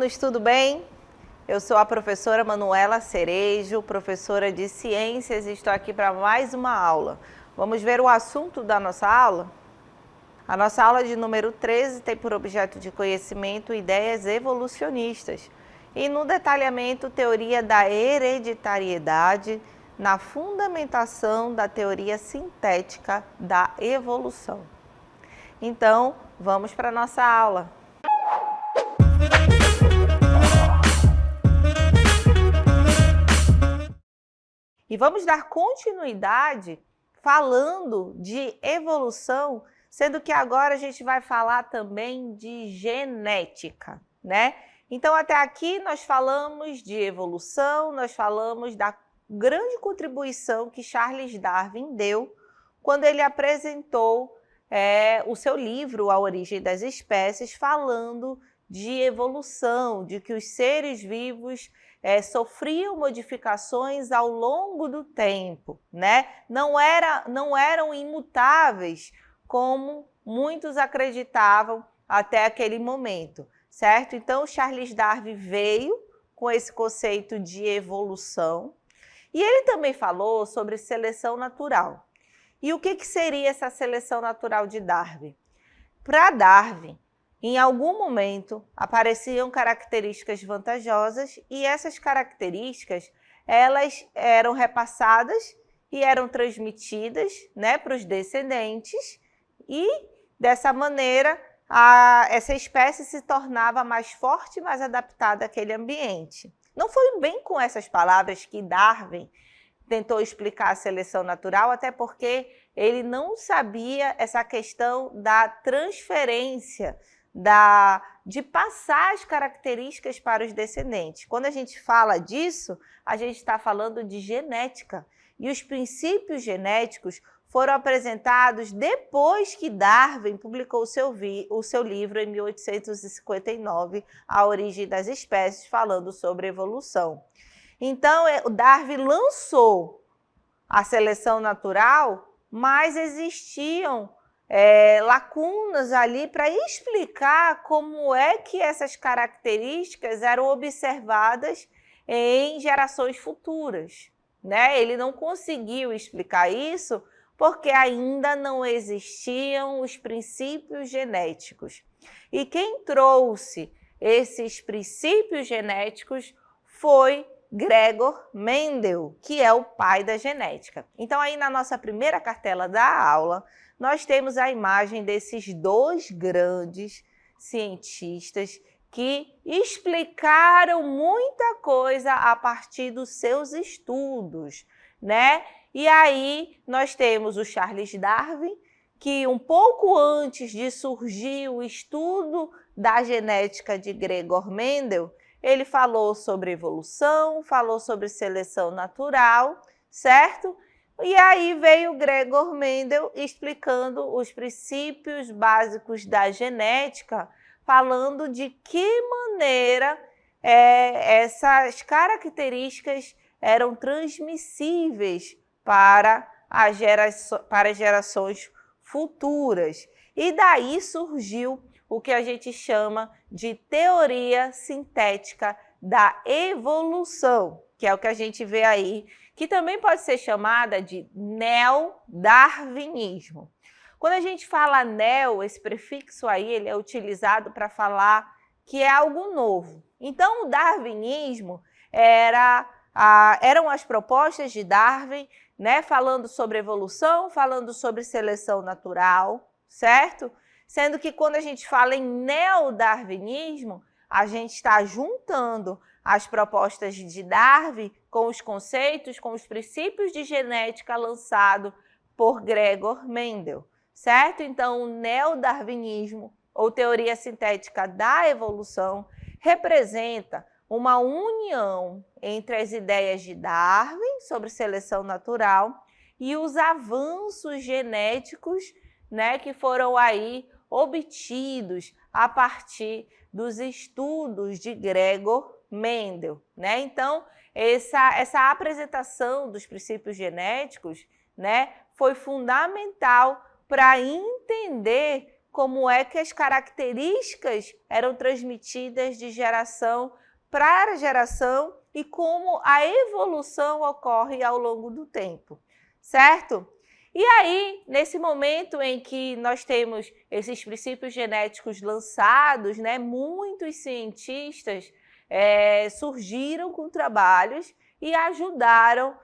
alunos, tudo bem? Eu sou a professora Manuela Cerejo, professora de Ciências, e estou aqui para mais uma aula. Vamos ver o assunto da nossa aula? A nossa aula de número 13 tem por objeto de conhecimento ideias evolucionistas e no detalhamento teoria da hereditariedade na fundamentação da teoria sintética da evolução. Então, vamos para a nossa aula. E vamos dar continuidade falando de evolução, sendo que agora a gente vai falar também de genética, né? Então, até aqui nós falamos de evolução, nós falamos da grande contribuição que Charles Darwin deu quando ele apresentou o seu livro A Origem das Espécies, falando de evolução, de que os seres vivos sofriam modificações ao longo do tempo, né? Não eram imutáveis como muitos acreditavam até aquele momento, certo? Então, Charles Darwin veio com esse conceito de evolução e ele também falou sobre seleção natural. E o que seria essa seleção natural de Darwin? Para Darwin, em algum momento apareciam características vantajosas e essas características elas eram repassadas e eram transmitidas, né, para os descendentes e dessa maneira essa espécie se tornava mais forte e mais adaptada àquele ambiente. Não foi bem com essas palavras que Darwin tentou explicar a seleção natural, até porque ele não sabia essa questão da transferência, de passar as características para os descendentes. Quando a gente fala disso, a gente está falando de genética. E os princípios genéticos foram apresentados depois que Darwin publicou o seu livro em 1859, A Origem das Espécies, falando sobre evolução. Então, Darwin lançou a seleção natural, mas existiam lacunas ali para explicar como é que essas características eram observadas em gerações futuras, né? Ele não conseguiu explicar isso porque ainda não existiam os princípios genéticos. E quem trouxe esses princípios genéticos foi Gregor Mendel, que é o pai da genética. Então, aí na nossa primeira cartela da aula, nós temos a imagem desses dois grandes cientistas que explicaram muita coisa a partir dos seus estudos, né? E aí nós temos o Charles Darwin, que um pouco antes de surgir o estudo da genética de Gregor Mendel, ele falou sobre evolução, falou sobre seleção natural, certo? E aí veio Gregor Mendel explicando os princípios básicos da genética, falando de que maneira essas características eram transmissíveis para gerações futuras. E daí surgiu o que a gente chama de teoria sintética da evolução, que é o que a gente vê aí, que também pode ser chamada de neodarwinismo. Quando a gente fala neo, esse prefixo aí, ele é utilizado para falar que é algo novo. Então, o darwinismo eram as propostas de Darwin, né, falando sobre evolução, falando sobre seleção natural, certo? Sendo que quando a gente fala em neodarwinismo, a gente está juntando as propostas de Darwin com os conceitos, com os princípios de genética lançados por Gregor Mendel, certo? Então, o neodarwinismo, ou teoria sintética da evolução, representa uma união entre as ideias de Darwin sobre seleção natural e os avanços genéticos, né, que foram aí obtidos a partir dos estudos de Gregor Mendel, né? Então, essa apresentação dos princípios genéticos, né, foi fundamental para entender como é que as características eram transmitidas de geração para geração e como a evolução ocorre ao longo do tempo, certo? E aí, nesse momento em que nós temos esses princípios genéticos lançados, né, muitos cientistas surgiram com trabalhos e ajudaram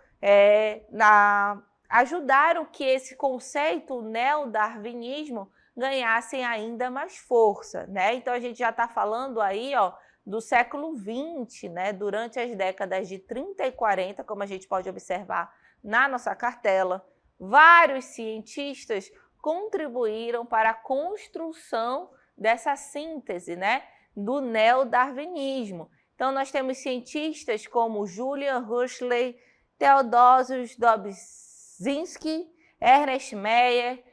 que esse conceito neodarwinismo ganhasse ainda mais força, né? Então a gente já está falando aí, ó, do século XX, né? Durante as décadas de 30 e 40, como a gente pode observar na nossa cartela, vários cientistas contribuíram para a construção dessa síntese, né, do neodarwinismo. Então, nós temos cientistas como Julian Huxley, Theodosius Dobzhansky, Ernest Mayr,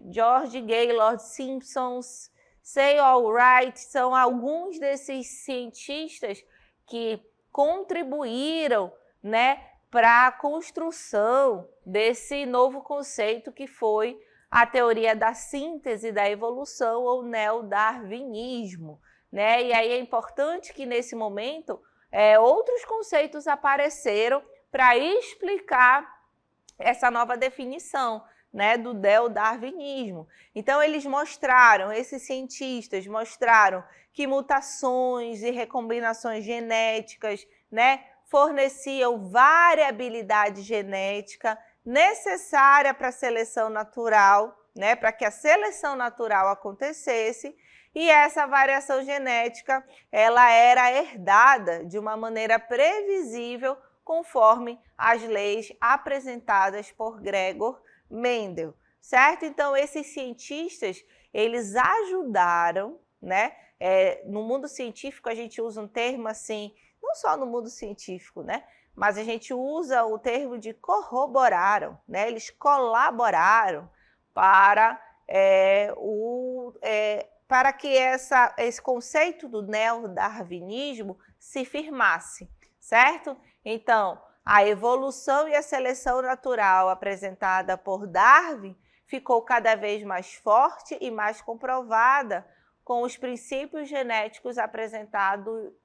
George Gaylord Simpsons, Seymour Wright, são alguns desses cientistas que contribuíram, né, para a construção desse novo conceito que foi a teoria da síntese da evolução ou neodarwinismo, né? E aí é importante que nesse momento outros conceitos apareceram para explicar essa nova definição, né, do neodarwinismo. Então esses cientistas mostraram que mutações e recombinações genéticas, né, forneciam variabilidade genética necessária para a seleção natural, né, para que a seleção natural acontecesse, e essa variação genética ela era herdada de uma maneira previsível conforme as leis apresentadas por Gregor Mendel, certo? Então esses cientistas, eles ajudaram, né? No mundo científico a gente usa um termo assim, não só no mundo científico, né? Mas a gente usa o termo de corroboraram, né? Eles colaboraram para que esse conceito do neodarwinismo se firmasse, certo? Então, a evolução e a seleção natural apresentada por Darwin ficou cada vez mais forte e mais comprovada com os princípios genéticos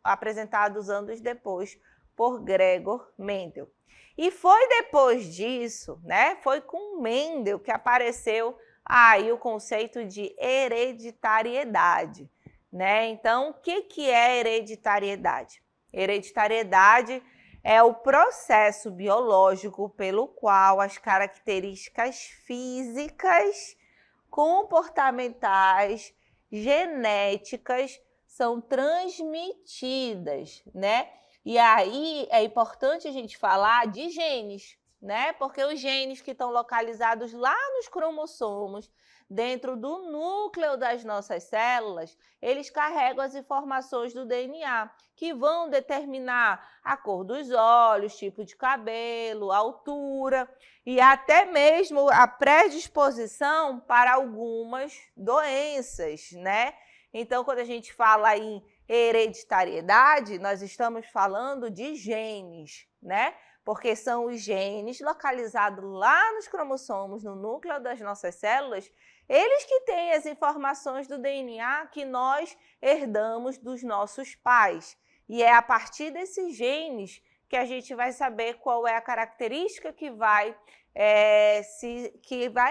apresentados anos depois por Gregor Mendel. E foi depois disso, né? Foi com Mendel que apareceu aí o conceito de hereditariedade, né? Então, o que é hereditariedade? Hereditariedade é o processo biológico pelo qual as características físicas, comportamentais, genéticas são transmitidas, né? E aí é importante a gente falar de genes, né? Porque os genes que estão localizados lá nos cromossomos, dentro do núcleo das nossas células, eles carregam as informações do DNA, que vão determinar a cor dos olhos, tipo de cabelo, altura e até mesmo a predisposição para algumas doenças, né? Então, quando a gente fala em hereditariedade, nós estamos falando de genes, né? Porque são os genes localizados lá nos cromossomos, no núcleo das nossas células, eles que têm as informações do DNA que nós herdamos dos nossos pais. E é a partir desses genes que a gente vai saber qual é a característica que vai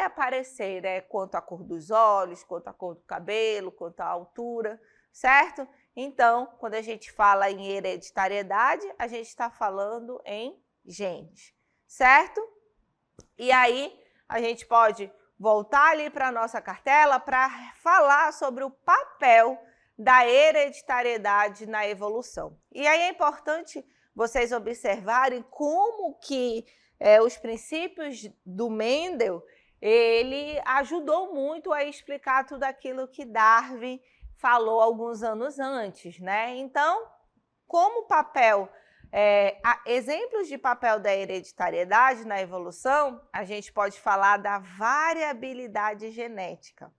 aparecer, né? Quanto à cor dos olhos, quanto à cor do cabelo, quanto à altura, certo? Então, quando a gente fala em hereditariedade, a gente está falando em genes, certo? E aí, a gente pode voltar ali para a nossa cartela para falar sobre o papel da hereditariedade na evolução. E aí é importante vocês observarem como que os princípios do Mendel, ele ajudou muito a explicar tudo aquilo que Darwin falou alguns anos antes, né? Então, como papel, exemplos de papel da hereditariedade na evolução, a gente pode falar da variabilidade genética,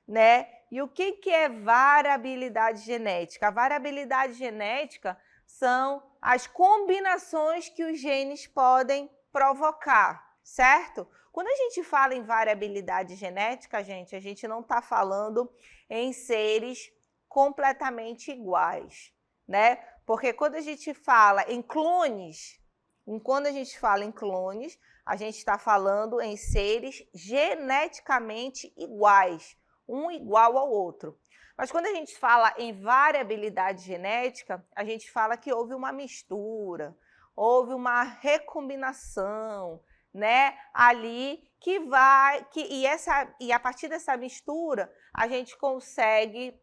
né? E o que é variabilidade genética? A variabilidade genética são as combinações que os genes podem provocar, certo? Quando a gente fala em variabilidade genética, gente, a gente não está falando em seres completamente iguais, né? Porque quando a gente fala em clones, a gente está falando em seres geneticamente iguais, um igual ao outro. Mas quando a gente fala em variabilidade genética, a gente fala que houve uma mistura, houve uma recombinação, né, ali e a partir dessa mistura a gente consegue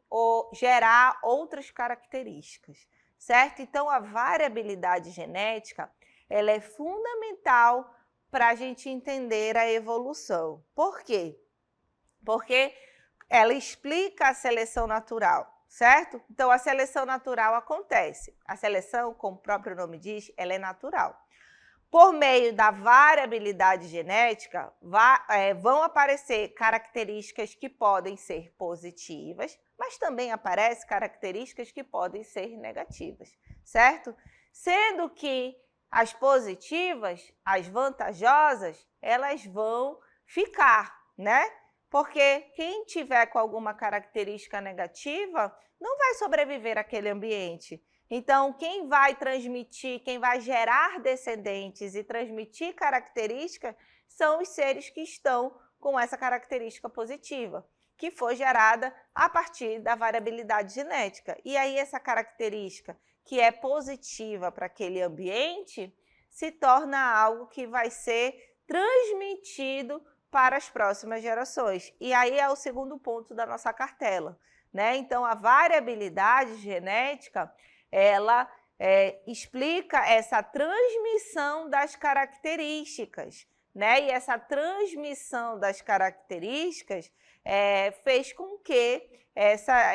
gerar outras características, certo? Então a variabilidade genética ela é fundamental para a gente entender a evolução. Por quê? Porque ela explica a seleção natural, certo? Então a seleção natural acontece. A seleção, como o próprio nome diz, ela é natural. Por meio da variabilidade genética, vão aparecer características que podem ser positivas, mas também aparecem características que podem ser negativas, certo? Sendo que as positivas, as vantajosas, elas vão ficar, né? Porque quem tiver com alguma característica negativa não vai sobreviver àquele ambiente. Então, quem vai transmitir, quem vai gerar descendentes e transmitir características são os seres que estão com essa característica positiva, que foi gerada a partir da variabilidade genética. E aí essa característica que é positiva para aquele ambiente se torna algo que vai ser transmitido para as próximas gerações. E aí é o segundo ponto da nossa cartela, né? Então, a variabilidade genética ela explica essa transmissão das características, né? E essa transmissão das características fez com que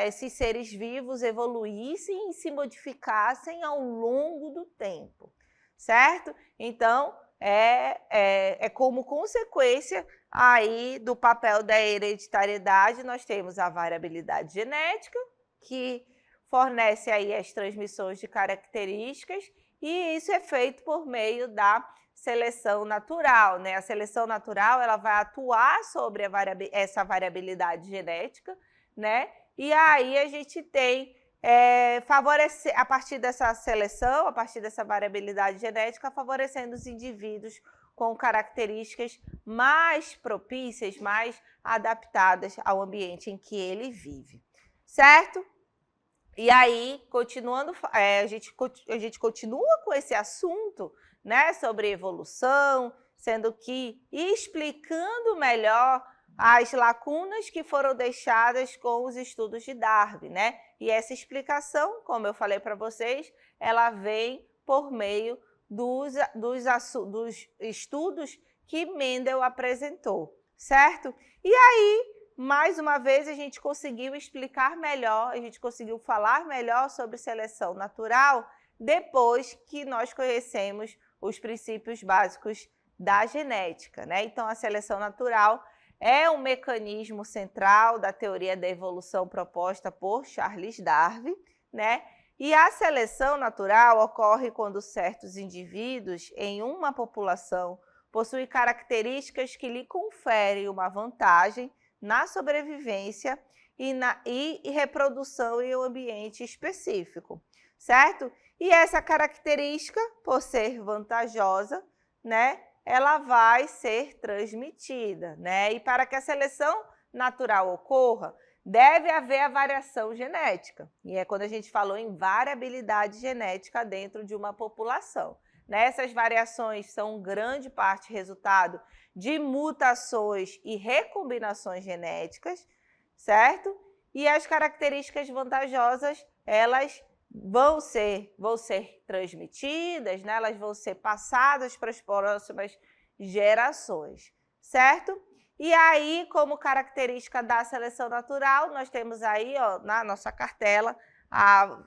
esses seres vivos evoluíssem e se modificassem ao longo do tempo, certo? Então, como consequência aí do papel da hereditariedade, nós temos a variabilidade genética, que fornece aí as transmissões de características, e isso é feito por meio da seleção natural, né? A seleção natural ela vai atuar sobre essa variabilidade genética, né? E aí a gente tem a partir dessa seleção, a partir dessa variabilidade genética, favorecendo os indivíduos com características mais propícias, mais adaptadas ao ambiente em que ele vive, certo? E aí, continuando, a gente continua com esse assunto, né, sobre evolução, sendo que explicando melhor as lacunas que foram deixadas com os estudos de Darwin, né? E essa explicação, como eu falei para vocês, ela vem por meio dos estudos que Mendel apresentou, certo? E aí, mais uma vez, a gente conseguiu explicar melhor, a gente conseguiu falar melhor sobre seleção natural depois que nós conhecemos os princípios básicos da genética, né? Então, a seleção natural é um mecanismo central da teoria da evolução proposta por Charles Darwin, né? E a seleção natural ocorre quando certos indivíduos em uma população possuem características que lhe conferem uma vantagem na sobrevivência e reprodução em um ambiente específico, certo? E essa característica, por ser vantajosa, né, ela vai ser transmitida, né? E para que a seleção natural ocorra, deve haver a variação genética. E é quando a gente falou em variabilidade genética dentro de uma população. Essas variações são grande parte resultado de mutações e recombinações genéticas, certo? E as características vantajosas, elas vão ser transmitidas, né? Elas vão ser passadas para as próximas gerações, certo? E aí, como característica da seleção natural, nós temos aí, ó, na nossa cartela, a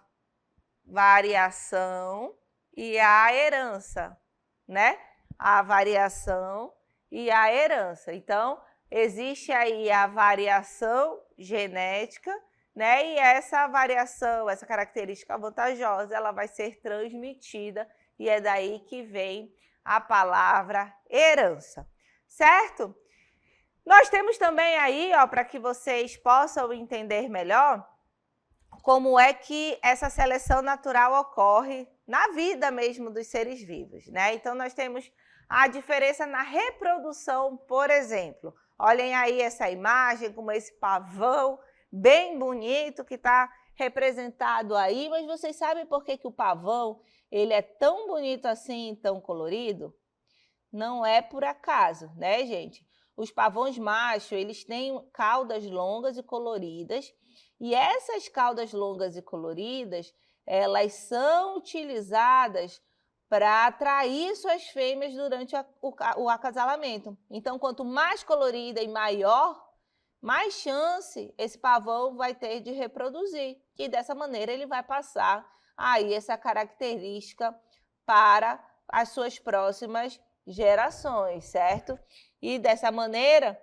variação e a herança, né? A variação e a herança. Então, existe aí a variação genética, né? E essa variação, essa característica vantajosa, ela vai ser transmitida e é daí que vem a palavra herança, certo? Nós temos também aí, ó, para que vocês possam entender melhor, como é que essa seleção natural ocorre na vida mesmo dos seres vivos, né? Então, nós temos a diferença na reprodução, por exemplo. Olhem aí essa imagem, como esse pavão bem bonito que está representado aí, mas vocês sabem por que o pavão ele é tão bonito assim, tão colorido? Não é por acaso, né, gente? Os pavões machos, eles têm caudas longas e coloridas, e essas caudas longas e coloridas, elas são utilizadas para atrair suas fêmeas durante o acasalamento. Então, quanto mais colorida e maior, mais chance esse pavão vai ter de reproduzir. E dessa maneira ele vai passar aí essa característica para as suas próximas gerações, certo? E dessa maneira,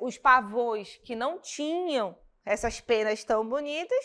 os pavões que não tinham essas penas tão bonitas,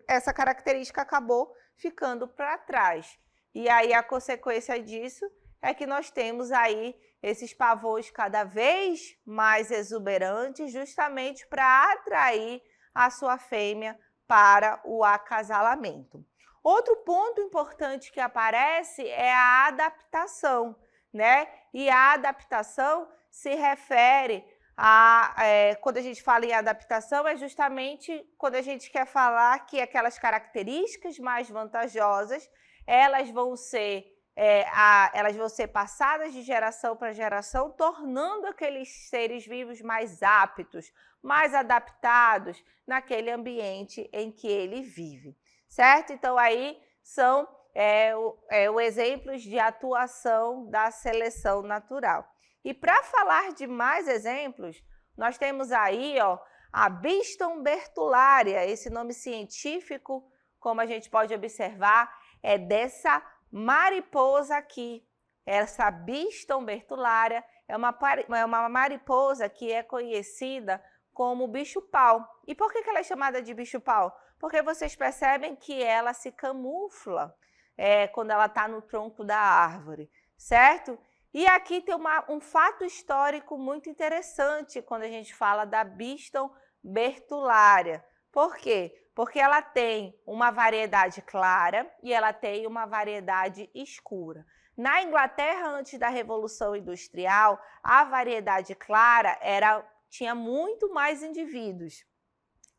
essa característica acabou ficando para trás. E aí a consequência disso é que nós temos aí esses pavões cada vez mais exuberantes, justamente para atrair a sua fêmea para o acasalamento. Outro ponto importante que aparece é a adaptação, né? E a adaptação se refere a, quando a gente fala em adaptação, é justamente quando a gente quer falar que aquelas características mais vantajosas, elas vão ser passadas de geração para geração, tornando aqueles seres vivos mais aptos, mais adaptados naquele ambiente em que ele vive, certo? Então, aí são os exemplos de atuação da seleção natural. E para falar de mais exemplos, nós temos aí, ó, a Biston bertularia. Esse nome científico, como a gente pode observar, é dessa mariposa aqui. Essa Biston bertularia é uma mariposa que é conhecida como bicho-pau. E por que ela é chamada de bicho-pau? Porque vocês percebem que ela se camufla quando ela está no tronco da árvore, certo? E aqui tem um fato histórico muito interessante quando a gente fala da Biston bertularia. Por quê? Porque ela tem uma variedade clara e ela tem uma variedade escura. Na Inglaterra, antes da Revolução Industrial, a variedade clara tinha muito mais indivíduos,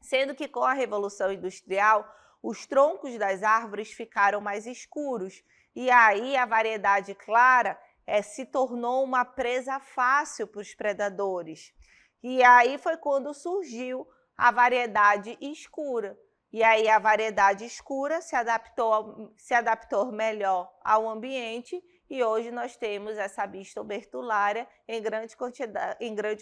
sendo que com a Revolução Industrial, os troncos das árvores ficaram mais escuros. E aí a variedade clara se tornou uma presa fácil para os predadores. E aí foi quando surgiu a variedade escura. E aí a variedade escura se adaptou melhor ao ambiente e hoje nós temos essa Biston bertularia em grande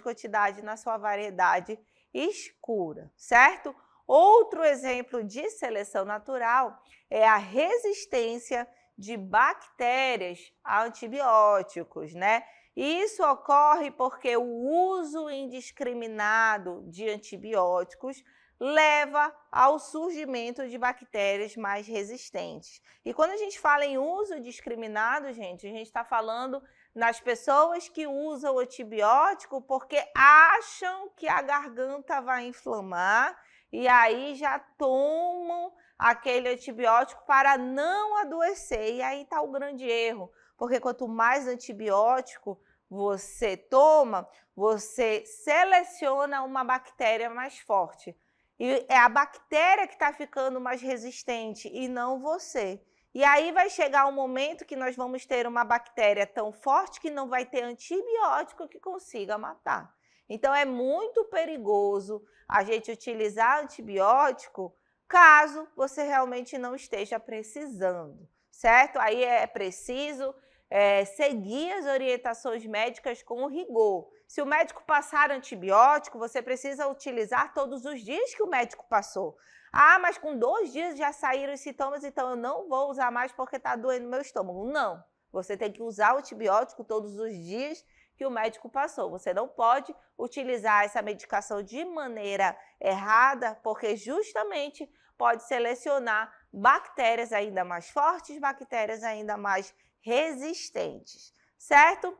quantidade na sua variedade escura, certo? Outro exemplo de seleção natural é a resistência de bactérias a antibióticos, né? E isso ocorre porque o uso indiscriminado de antibióticos leva ao surgimento de bactérias mais resistentes. E quando a gente fala em uso indiscriminado, gente, a gente está falando nas pessoas que usam antibiótico porque acham que a garganta vai inflamar e aí já tomam aquele antibiótico para não adoecer. E aí está o grande erro, porque quanto mais antibiótico você toma, você seleciona uma bactéria mais forte. E é a bactéria que está ficando mais resistente e não você. E aí vai chegar um momento que nós vamos ter uma bactéria tão forte que não vai ter antibiótico que consiga matar. Então é muito perigoso a gente utilizar antibiótico caso você realmente não esteja precisando, certo? Aí é preciso seguir as orientações médicas com rigor. Se o médico passar antibiótico, você precisa utilizar todos os dias que o médico passou. Ah, mas com 2 dias já saíram os sintomas, então eu não vou usar mais porque está doendo meu estômago. Não, você tem que usar o antibiótico todos os dias que o médico passou. Você não pode utilizar essa medicação de maneira errada, porque justamente pode selecionar bactérias ainda mais fortes, bactérias ainda mais resistentes, certo?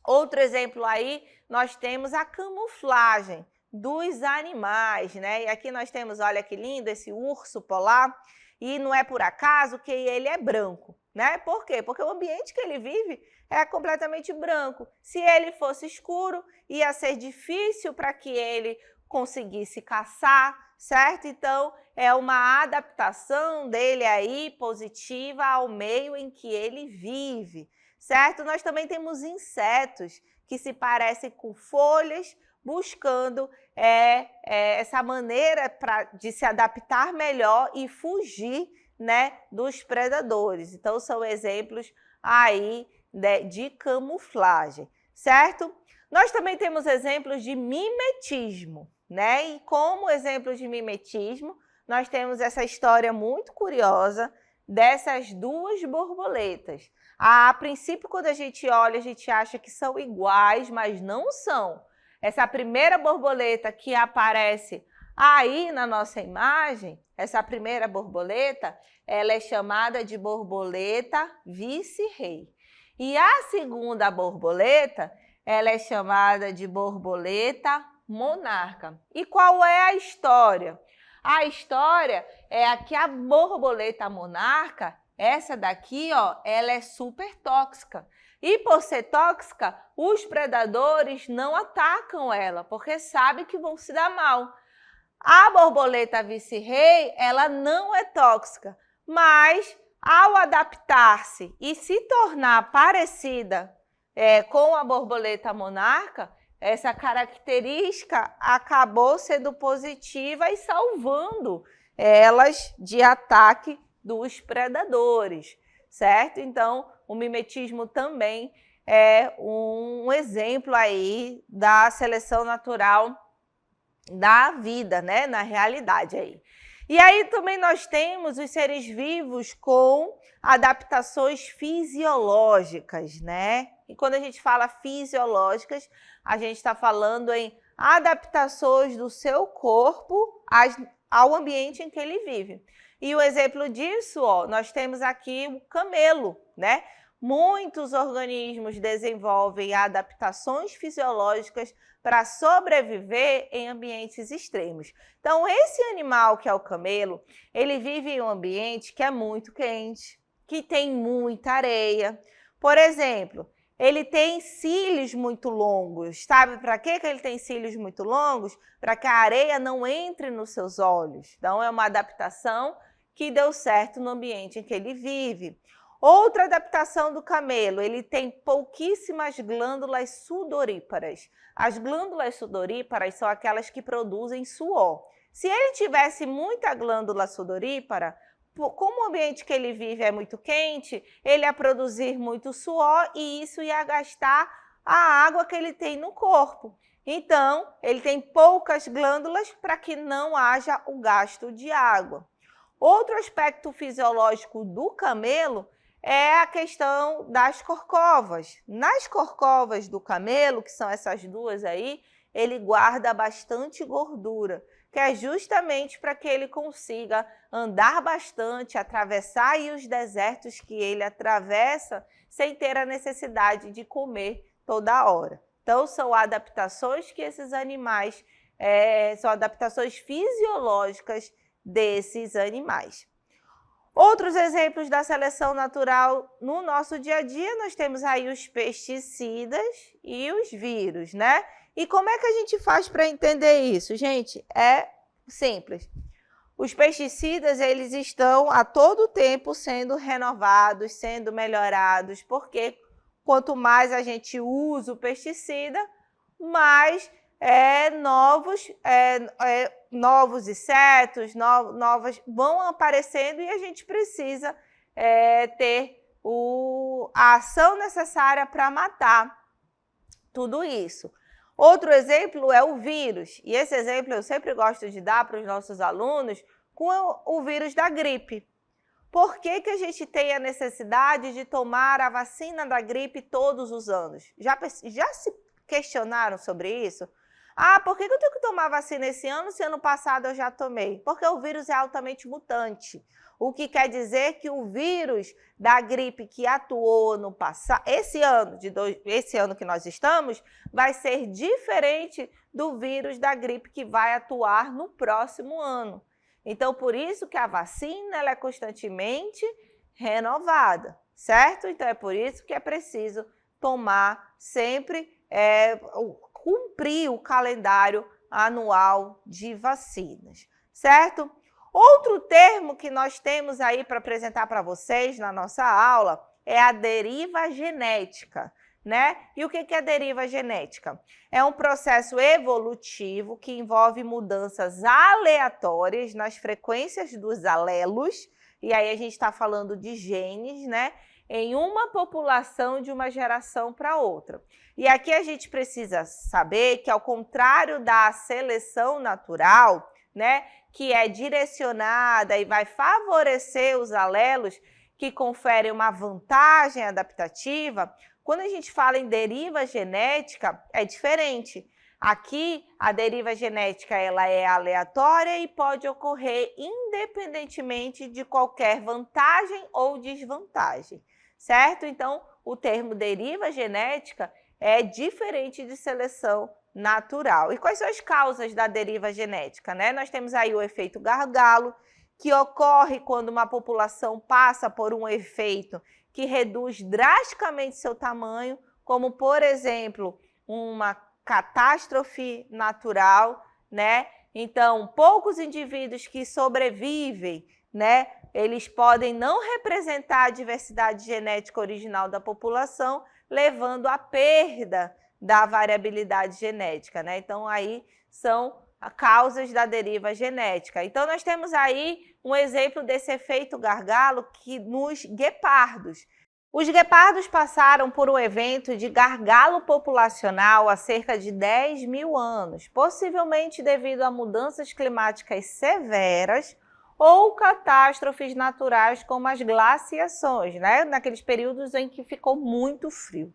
Outro exemplo aí, nós temos a camuflagem dos animais, né? E aqui nós temos, olha que lindo, esse urso polar, e não é por acaso que ele é branco, né? Por quê? Porque o ambiente que ele vive é completamente branco. Se ele fosse escuro, ia ser difícil para que ele conseguisse caçar, certo? Então, é uma adaptação dele aí positiva ao meio em que ele vive, certo? Nós também temos insetos que se parecem com folhas, buscando essa maneira de se adaptar melhor e fugir, né, dos predadores. Então, são exemplos aí de camuflagem, certo? Nós também temos exemplos de mimetismo, né? E como exemplo de mimetismo, nós temos essa história muito curiosa dessas duas borboletas. A princípio, quando a gente olha, a gente acha que são iguais, mas não são. Essa primeira borboleta que aparece aí na nossa imagem, essa primeira borboleta, ela é chamada de borboleta vice-rei. E a segunda borboleta, ela é chamada de borboleta monarca. E qual é a história? A história é que a borboleta monarca, essa daqui, ó, ela é super tóxica. E por ser tóxica, os predadores não atacam ela, porque sabem que vão se dar mal. A borboleta vice-rei, ela não é tóxica, mas ao adaptar-se e se tornar parecida com a borboleta monarca, essa característica acabou sendo positiva e salvando elas de ataque dos predadores, certo? Então, o mimetismo também é um exemplo aí da seleção natural da vida, né? Na realidade aí. E aí também nós temos os seres vivos com adaptações fisiológicas, né? E quando a gente fala fisiológicas, a gente está falando em adaptações do seu corpo ao ambiente em que ele vive. E o exemplo disso, ó, nós temos aqui o camelo, né? Muitos organismos desenvolvem adaptações fisiológicas para sobreviver em ambientes extremos. Então, esse animal que é o camelo, ele vive em um ambiente que é muito quente, que tem muita areia. Por exemplo, ele tem cílios muito longos. Sabe para que ele tem cílios muito longos? Para que a areia não entre nos seus olhos. Então, é uma adaptação que deu certo no ambiente em que ele vive. Outra adaptação do camelo, ele tem pouquíssimas glândulas sudoríparas. As glândulas sudoríparas são aquelas que produzem suor. Se ele tivesse muita glândula sudorípara, como o ambiente que ele vive é muito quente, ele ia produzir muito suor e isso ia gastar a água que ele tem no corpo. Então, ele tem poucas glândulas para que não haja o gasto de água. Outro aspecto fisiológico do camelo é a questão das corcovas. Nas corcovas do camelo, que são essas duas aí, ele guarda bastante gordura, que é justamente para que ele consiga andar bastante, atravessar aí os desertos que ele atravessa, sem ter a necessidade de comer toda hora. Então, são adaptações que esses animais, são adaptações fisiológicas desses animais. Outros exemplos da seleção natural no nosso dia a dia, nós temos aí os pesticidas e os vírus, né? E como é que a gente faz para entender isso, gente? É simples. Os pesticidas, eles estão a todo tempo sendo renovados, sendo melhorados, porque quanto mais a gente usa o pesticida, mais novos insetos, novas vão aparecendo e a gente precisa ter a ação necessária para matar tudo isso. Outro exemplo é o vírus, e esse exemplo eu sempre gosto de dar para os nossos alunos com o vírus da gripe. Por que que a gente tem a necessidade de tomar a vacina da gripe todos os anos? Já se questionaram sobre isso? Ah, por que eu tenho que tomar vacina esse ano se ano passado eu já tomei? Porque o vírus é altamente mutante. o que quer dizer que o vírus da gripe que atuou no passado, esse ano que nós estamos, vai ser diferente do vírus da gripe que vai atuar no próximo ano. Então, por isso que a vacina ela é constantemente renovada, certo? Então, é por isso que é preciso tomar sempre, cumprir o calendário anual de vacinas, certo? Outro termo que nós temos aí para apresentar para vocês na nossa aula é a deriva genética, né? E o que é a deriva genética? É um processo evolutivo que envolve mudanças aleatórias nas frequências dos alelos, e aí a gente está falando de genes, né? Em uma população de uma geração para outra. E aqui a gente precisa saber que, ao contrário da seleção natural, né, que é direcionada e vai favorecer os alelos que conferem uma vantagem adaptativa, quando a gente fala em deriva genética, é diferente. Aqui, a deriva genética ela é aleatória e pode ocorrer independentemente de qualquer vantagem ou desvantagem, certo? Então, o termo deriva genética é diferente de seleção natural. E quais são as causas da deriva genética, né? Nós temos aí o efeito gargalo, que ocorre quando uma população passa por um efeito que reduz drasticamente seu tamanho, como, por exemplo, uma catástrofe natural, né? Então, poucos indivíduos que sobrevivem, né? Eles podem não representar a diversidade genética original da população, levando à perda da variabilidade genética, né? Então, aí são causas da deriva genética. Então, nós temos aí um exemplo desse efeito gargalo que nos guepardos. Os guepardos passaram por um evento de gargalo populacional há cerca de 10 mil anos, possivelmente devido a mudanças climáticas severas ou catástrofes naturais como as glaciações, né? Naqueles períodos em que ficou muito frio.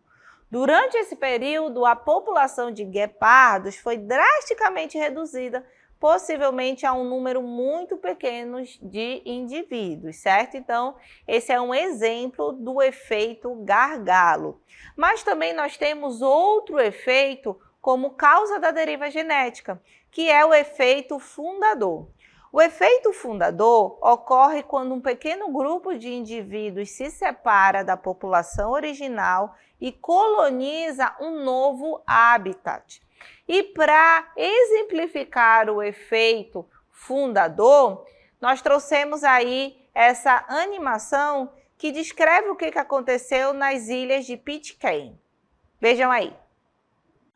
Durante esse período, a população de guepardos foi drasticamente reduzida, possivelmente a um número muito pequeno de indivíduos, certo? Então, esse é um exemplo do efeito gargalo. Mas também nós temos outro efeito como causa da deriva genética, que é o efeito fundador. O efeito fundador ocorre quando um pequeno grupo de indivíduos se separa da população original e coloniza um novo habitat. E para exemplificar o efeito fundador, nós trouxemos aí essa animação que descreve o que aconteceu nas ilhas de Pitcairn. Vejam aí.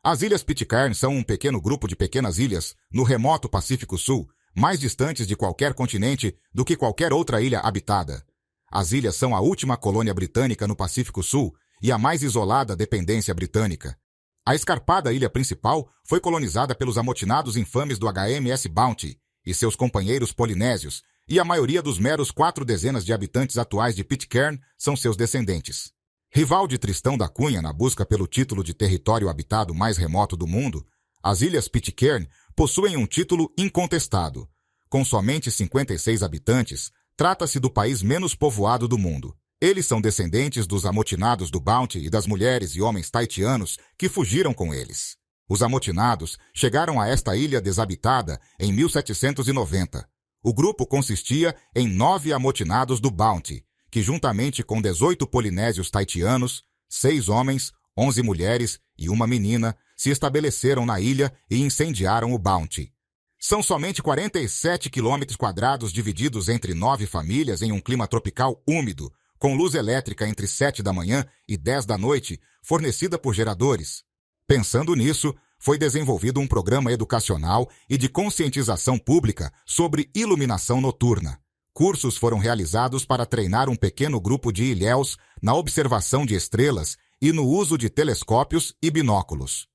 As Ilhas Pitcairn são um pequeno grupo de pequenas ilhas no remoto Pacífico Sul, mais distantes de qualquer continente do que qualquer outra ilha habitada. As ilhas são a última colônia britânica no Pacífico Sul e a mais isolada dependência britânica. A escarpada ilha principal foi colonizada pelos amotinados infames do HMS Bounty e seus companheiros polinésios, e a maioria dos meros 4 dezenas de habitantes atuais de Pitcairn são seus descendentes. Rival de Tristão da Cunha na busca pelo título de território habitado mais remoto do mundo, as Ilhas Pitcairn possuem um título incontestado. Com somente 56 habitantes, trata-se do país menos povoado do mundo. Eles são descendentes dos amotinados do Bounty e das mulheres e homens taitianos que fugiram com eles. Os amotinados chegaram a esta ilha desabitada em 1790. O grupo consistia em 9 amotinados do Bounty, que juntamente com 18 polinésios taitianos, 6 homens, 11 mulheres e uma menina, se estabeleceram na ilha e incendiaram o Bounty. São somente 47 quilômetros quadrados divididos entre 9 famílias em um clima tropical úmido, com luz elétrica entre 7 da manhã e 10 da noite, fornecida por geradores. Pensando nisso, foi desenvolvido um programa educacional e de conscientização pública sobre iluminação noturna. Cursos foram realizados para treinar um pequeno grupo de ilhéus na observação de estrelas e no uso de telescópios e binóculos.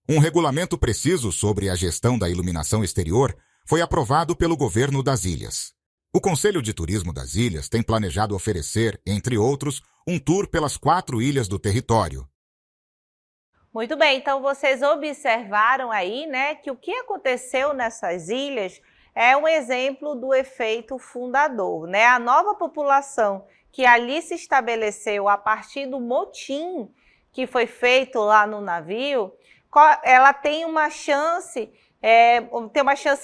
Um regulamento preciso sobre a gestão da iluminação exterior foi aprovado pelo governo das ilhas. O Conselho de Turismo das Ilhas tem planejado oferecer, entre outros, um tour pelas 4 ilhas do território. Muito bem, então vocês observaram aí, né, que o que aconteceu nessas ilhas é um exemplo do efeito fundador, né? A nova população que ali se estabeleceu a partir do motim que foi feito lá no navio, ela tem uma chance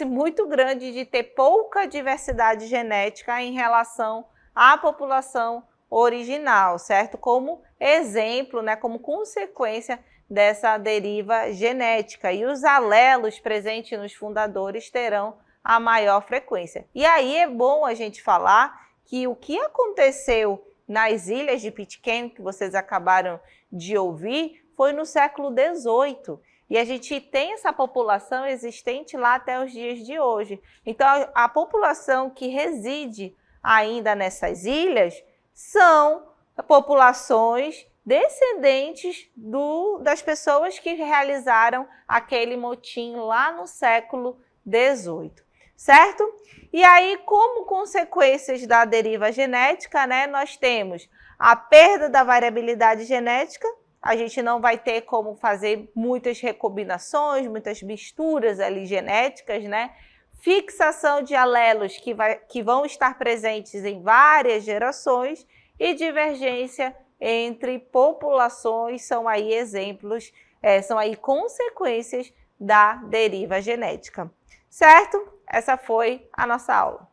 muito grande de ter pouca diversidade genética em relação à população original, certo? Como exemplo, né, como consequência dessa deriva genética. E os alelos presentes nos fundadores terão a maior frequência. E aí é bom a gente falar que o que aconteceu nas ilhas de Pitcairn, que vocês acabaram de ouvir, foi no século XVIII. E a gente tem essa população existente lá até os dias de hoje. Então, a população que reside ainda nessas ilhas são populações descendentes das pessoas que realizaram aquele motim lá no século XVIII, certo? E aí, como consequências da deriva genética, né, nós temos a perda da variabilidade genética. A gente não vai ter como fazer muitas recombinações, muitas misturas ali genéticas, né? Fixação de alelos que vão estar presentes em várias gerações e divergência entre populações são aí exemplos, são aí consequências da deriva genética. Certo? Essa foi a nossa aula.